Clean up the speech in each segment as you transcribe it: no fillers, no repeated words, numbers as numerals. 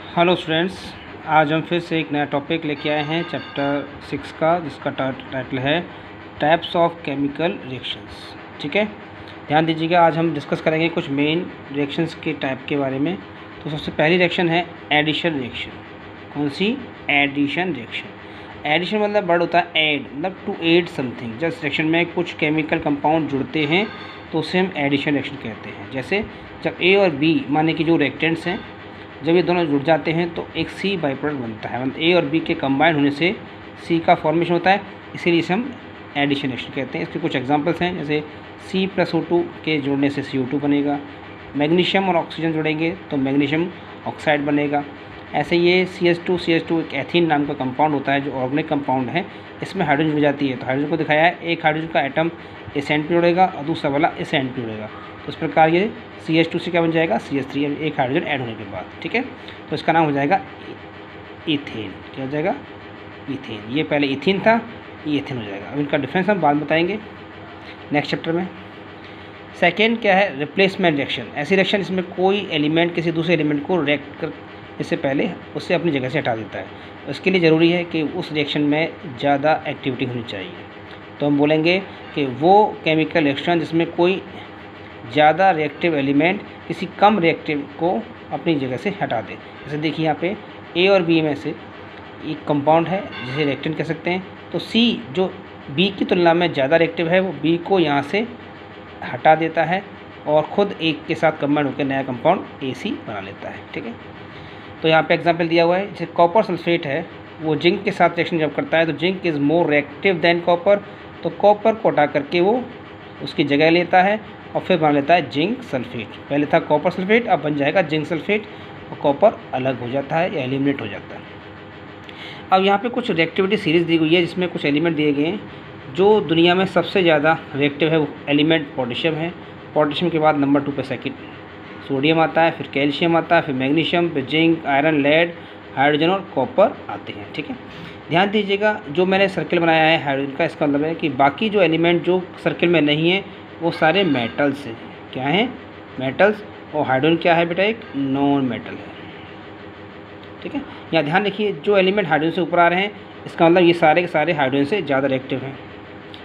Hello students, आज हम फिर से एक नया टॉपिक लेके आए हैं चैप्टर 6 का, जिसका टाइटल है टाइप्स ऑफ केमिकल रिएक्शंस। ठीक है, ध्यान दीजिएगा। आज हम डिस्कस करेंगे कुछ मेन रिएक्शंस के टाइप के बारे में। तो सबसे पहली रिएक्शन है एडिशन रिएक्शन। कौन सी? Addition reaction. एडिशन मतलब वर्ड होता है ऐड, मतलब टू ऐड समथिंग। जब रिएक्शन में कुछ केमिकल कंपाउंड जुड़ते हैं तो उसे हम एडिशन रिएक्शन कहते हैं। जैसे जब ए और बी माने कि जो रिएक्टेंट्स हैं, जब ये दोनों जुड़ जाते हैं तो एक सी बाई प्रोडक्ट बनता है। मतलब ए और बी के कंबाइन होने से सी का फॉर्मेशन होता है, इसीलिए इसे हम एडिशन रिएक्शन कहते हैं। इसके कुछ एग्जांपल्स हैं, जैसे C+O2 के जुड़ने से CO2 बनेगा। मैग्नीशियम और ऑक्सीजन जुड़ेंगे तो मैग्नीशियम ऑक्साइड बनेगा। ऐसे ये CH2 एक एथीन नाम का कंपाउंड होता है जो ऑर्गेनिक कंपाउंड है। इसमें हाइड्रोजन जुड़ जाती है, तो हाइड्रोजन को दिखाया है, एक हाइड्रोजन का एटम इस एंड पे जुड़ेगा और दूसरा वाला इस एंड पे जुड़ेगा। तो इस प्रकार ये CH2 से क्या बन जाएगा? CH3, एक हाइड्रोजन ऐड होने के बाद। ठीक है, तो इसका नाम हो जाएगा इथेन। क्या हो जाएगा? इथेन। ये पहले इथीन था, ये इथेन हो जाएगा। अब इनका डिफरेंस हम बाद में बताएंगे नेक्स्ट चैप्टर में। सेकेंड क्या है? Replacement reaction. ऐसी रिएक्शन जिसमें कोई एलिमेंट किसी दूसरे एलिमेंट को रिएक्ट कर इससे पहले उससे अपनी जगह से हटा देता है। उसके लिए ज़रूरी है कि उस रिएक्शन में ज़्यादा एक्टिविटी होनी चाहिए। तो हम बोलेंगे कि वो केमिकल रिएक्शन जिसमें कोई ज़्यादा रिएक्टिव एलिमेंट किसी कम रिएक्टिव को अपनी जगह से हटा दे। जैसे देखिए यहाँ पे ए और बी में से एक कंपाउंड है जिसे रिएक्टेंट कह सकते हैं। तो सी जो बी की तुलना में ज़्यादा रिएक्टिव है, वो बी को यहाँ से हटा देता है और ख़ुद एक के साथ कंबाइन होकर नया कंपाउंड AC बना लेता है। ठीक है, तो यहाँ पे एग्जांपल दिया हुआ है, जैसे कॉपर सल्फेट है, वो जिंक के साथ रिएक्शन जब करता है तो zinc is more reactive than copper. तो कॉपर को हटा करके वो उसकी जगह लेता है और फिर बना लेता है जिंक सल्फेट। पहले था कॉपर सल्फेट, अब बन जाएगा जिंक सल्फेट और कॉपर अलग हो जाता है या एलिमिनेट हो जाता है। अब यहाँ पे कुछ रिएक्टिविटी सीरीज़ दी गई है जिसमें कुछ एलिमेंट दिए गए हैं। जो दुनिया में सबसे ज़्यादा रिएक्टिव है वो एलिमेंट पोटेशियम है। पोटेशियम के बाद नंबर 2 पे सेकेंड सोडियम आता है, फिर कैल्शियम आता है, फिर मैग्नीशियम, फिर जिंक, आयरन, लेड, हाइड्रोजन और कॉपर आते हैं। ठीक है, ध्यान दीजिएगा, जो मैंने सर्किल बनाया है हाइड्रोजन का, इसका मतलब है कि बाकी जो एलिमेंट जो सर्किल में नहीं है वो सारे मेटल्स हैं। क्या हैं? मेटल्स। और हाइड्रोजन क्या है बेटा? एक नॉन मेटल है। ठीक है, यहाँ ध्यान रखिए, जो एलिमेंट हाइड्रोजन से ऊपर आ रहे हैं इसका मतलब ये सारे के सारे हाइड्रोजन से ज़्यादा रिएक्टिव हैं,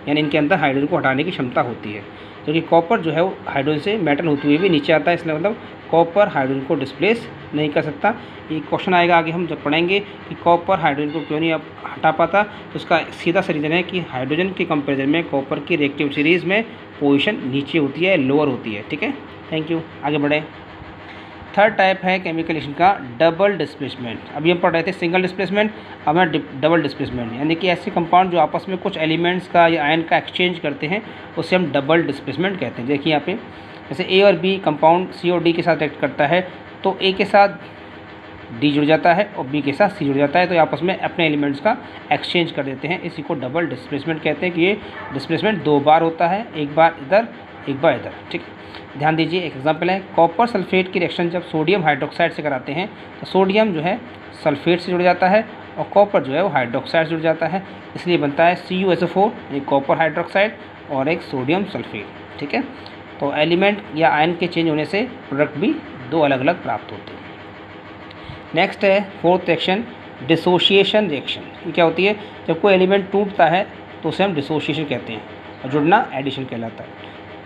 यानी इनके अंदर हाइड्रोजन को हटाने की क्षमता होती है। क्योंकि कॉपर जो है वो हाइड्रोजन से मेटल होते हुए भी नीचे आता है, इसलिए मतलब कॉपर हाइड्रोजन को डिस्प्लेस नहीं कर सकता। ये क्वेश्चन आएगा आगे हम जब पढ़ेंगे कि कॉपर हाइड्रोजन को क्यों नहीं अब हटा पाता, तो उसका सीधा सा रीज़न है कि हाइड्रोजन के कंपेरिजन में कॉपर की रिएक्टिव सीरीज़ में पोजीशन नीचे होती है, लोअर होती है। ठीक है, थैंक यू, आगे बढ़े। थर्ड टाइप है केमिकल रिएक्शन का डबल डिस्प्लेसमेंट। अभी हम पढ़ रहे थे सिंगल डिस्प्लेसमेंट, अब है डबल डिस्प्लेसमेंट, यानी कि ऐसे कंपाउंड जो आपस में कुछ एलिमेंट्स का या आयन का एक्सचेंज करते हैं उसे हम डबल डिस्प्लेसमेंट कहते हैं। देखिए यहाँ पे जैसे ए और बी कंपाउंड C और D के साथ रिएक्ट करता है तो A के साथ D जुड़ जाता है और B के साथ C जुड़ जाता है, तो आपस में अपने एलिमेंट्स का एक्सचेंज कर देते हैं। इसी को डबल डिस्प्लेसमेंट कहते हैं कि ये डिस्प्लेसमेंट 2 बार होता है, एक बार इधर एक बार इधर। ठीक है, ध्यान दीजिए, एक एग्जांपल है, कॉपर सल्फेट की रिएक्शन जब सोडियम हाइड्रोक्साइड से कराते हैं तो सोडियम जो है सल्फेट से जुड़ जाता है और कॉपर जो है वो हाइड्रोक्साइड से जुड़ जाता है, इसलिए बनता है CuSO4, एक कॉपर हाइड्रोक्साइड और एक सोडियम सल्फेट। ठीक है, तो एलिमेंट या आयन के चेंज होने से प्रोडक्ट भी 2 अलग अलग प्राप्त होते हैं। नेक्स्ट है फोर्थ रिएक्शन डिसोशिएशन रिएक्शन। ये क्या होती है? जब कोई एलिमेंट टूटता है तो उसे हम डिसोशिएशन कहते हैं और जुड़ना एडिशन कहलाता है।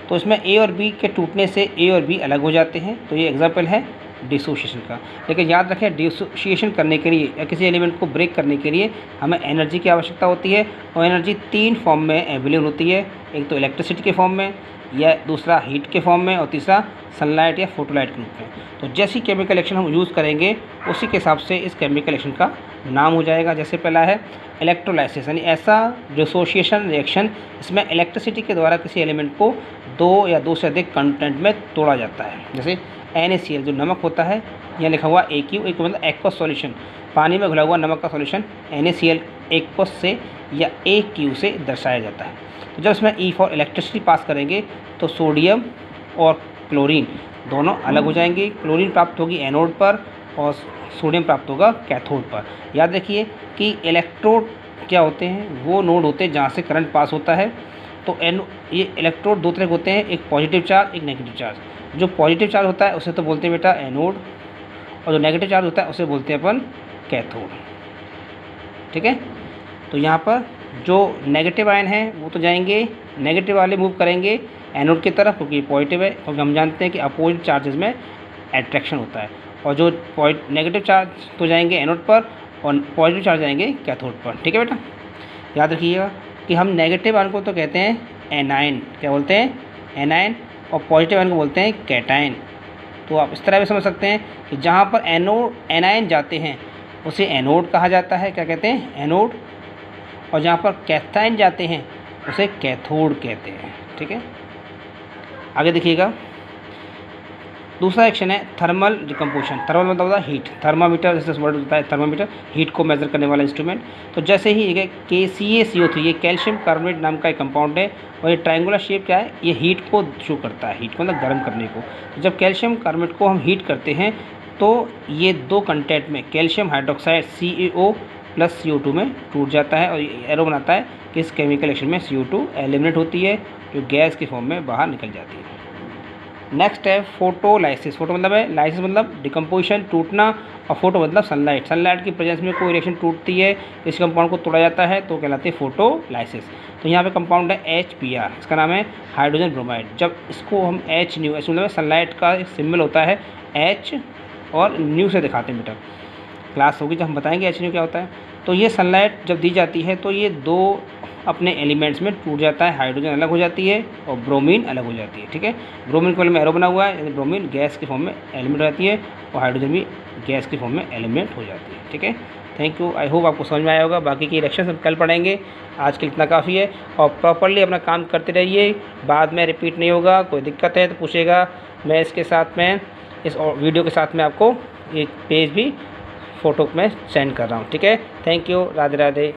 तो इसमें ए और बी के टूटने से ए और बी अलग हो जाते हैं, तो ये एग्जांपल है डिसोशिएशन का। लेकिन याद रखें, डिसोशिएशन करने के लिए या किसी एलिमेंट को ब्रेक करने के लिए हमें एनर्जी की आवश्यकता होती है और एनर्जी 3 फॉर्म में अवेलेबल होती है। एक तो इलेक्ट्रिसिटी के फॉर्म में, या दूसरा हीट के फॉर्म में, और तीसरा सनलाइट या फोटोलाइट के रूप में। तो जैसी केमिकल रिएक्शन हम यूज़ करेंगे उसी के हिसाब से इस केमिकल रिएक्शन का नाम हो जाएगा। जैसे पहला है इलेक्ट्रोलाइसिस, यानी ऐसा डिसोशिएशन रिएक्शन इसमें इलेक्ट्रिसिटी के द्वारा किसी एलिमेंट को 2 या 2 से अधिक कंटेंट में तोड़ा जाता है। जैसे NaCl जो नमक होता है, यहाँ लिखा हुआ AQ, एक मतलब एक्वस सॉल्यूशन, पानी में घुला हुआ नमक का सॉल्यूशन NaCl एक्वस से या AQ से दर्शाया जाता है। तो जब इसमें E फॉर इलेक्ट्रिसिटी पास करेंगे तो सोडियम और क्लोरीन दोनों अलग हो जाएंगे। क्लोरीन प्राप्त होगी एनोड पर और सोडियम प्राप्त होगा कैथोड पर। याद रखिए कि इलेक्ट्रोड क्या होते हैं? वो नोड होते हैं जहाँ से करंट पास होता है। तो ये इलेक्ट्रोड 2 तरह के होते हैं, एक पॉजिटिव चार्ज, एक नेगेटिव चार्ज। जो पॉजिटिव चार्ज होता है उसे तो बोलते हैं बेटा एनोड, और जो नेगेटिव चार्ज होता है उसे बोलते हैं अपन कैथोड। ठीक है, तो यहाँ पर जो नेगेटिव आयन है वो तो जाएंगे, नेगेटिव वाले मूव करेंगे एनोड की तरफ क्योंकि पॉजिटिव है, क्योंकि हम जानते हैं कि अपोजिट चार्जेस में एट्रैक्शन होता है। और जो नेगेटिव चार्ज तो जाएंगे एनोड पर और पॉजिटिव चार्ज जाएंगे कैथोड पर। ठीक है बेटा, याद रखिएगा कि हम नेगेटिव आयन को तो कहते हैं एनायन, क्या बोलते हैं एनायन, और पॉजिटिव आयन को बोलते हैं कैटायन। तो आप इस तरह भी समझ सकते हैं कि जहाँ पर एनायन जाते हैं उसे एनोड कहा जाता है, क्या कहते हैं एनोड, और जहाँ पर कैथायन जाते हैं उसे कैथोड कहते हैं। ठीक है, आगे देखिएगा, दूसरा एक्शन है थर्मल डिकम्पोजिशन। थर्मल मतलब होता है हीट, थर्मामीटर जैसे वर्ड होता है थर्मामीटर, हीट को मेजर करने वाला इंस्ट्रूमेंट। तो जैसे ही ये KCaCO3 ये कैल्शियम कार्बोनेट नाम का एक कंपाउंड है और ये ट्रायंगुलर शेप क्या है, ये हीट को शो करता है, हीट को मतलब गर्म करने को। तो जब कैल्शियम कार्बोनेट को हम हीट करते हैं तो ये दो कंटेंट में कैल्शियम हाइड्रोक्साइड CaO + CO2 में टूट जाता है और एरो बनाता है कि इस केमिकल एक्शन में CO2 एलिमिनेट होती है जो गैस के फॉर्म में बाहर निकल जाती है। नेक्स्ट है फोटोलाइसिस। फोटो मतलब है, लाइसिस मतलब डिकम्पोजिशन टूटना, और फोटो मतलब सनलाइट। सनलाइट की प्रेजेंस में कोई रिएक्शन टूटती है, इस कंपाउंड को तोड़ा जाता है तो कहलाते हैं फोटोलाइसिस। तो यहाँ पे कंपाउंड है HBr, इसका नाम है हाइड्रोजन ब्रोमाइड। जब इसको हम H न्यू, ऐसे मतलब सनलाइट का एक सिंबल होता है H और न्यू से दिखाते हैं बेटा, क्लास होगी जब हम बताएंगे H न्यू क्या होता है। तो ये सनलाइट जब दी जाती है तो ये दो अपने एलिमेंट्स में टूट जाता है, हाइड्रोजन अलग हो जाती है और ब्रोमीन अलग हो जाती है। ठीक है, ब्रोमीन के में एरो बना हुआ है, यानी ब्रोमीन गैस के फॉर्म में एलिमेंट हो जाती है और हाइड्रोजन भी गैस के फॉर्म में एलिमेंट हो जाती है। ठीक है, थैंक यू, आई होप आपको समझ में आया होगा। बाकी की रिएक्शन हम कल पढ़ेंगे, आज के लिए इतना काफ़ी है। और प्रॉपरली अपना काम करते रहिए, बाद में रिपीट नहीं होगा। कोई दिक्कत है तो पूछेगा, मैं इसके साथ में इस वीडियो के साथ में आपको एक पेज भी फ़ोटो में सेंड कर रहा हूँ। ठीक है, थैंक यू, राधे राधे।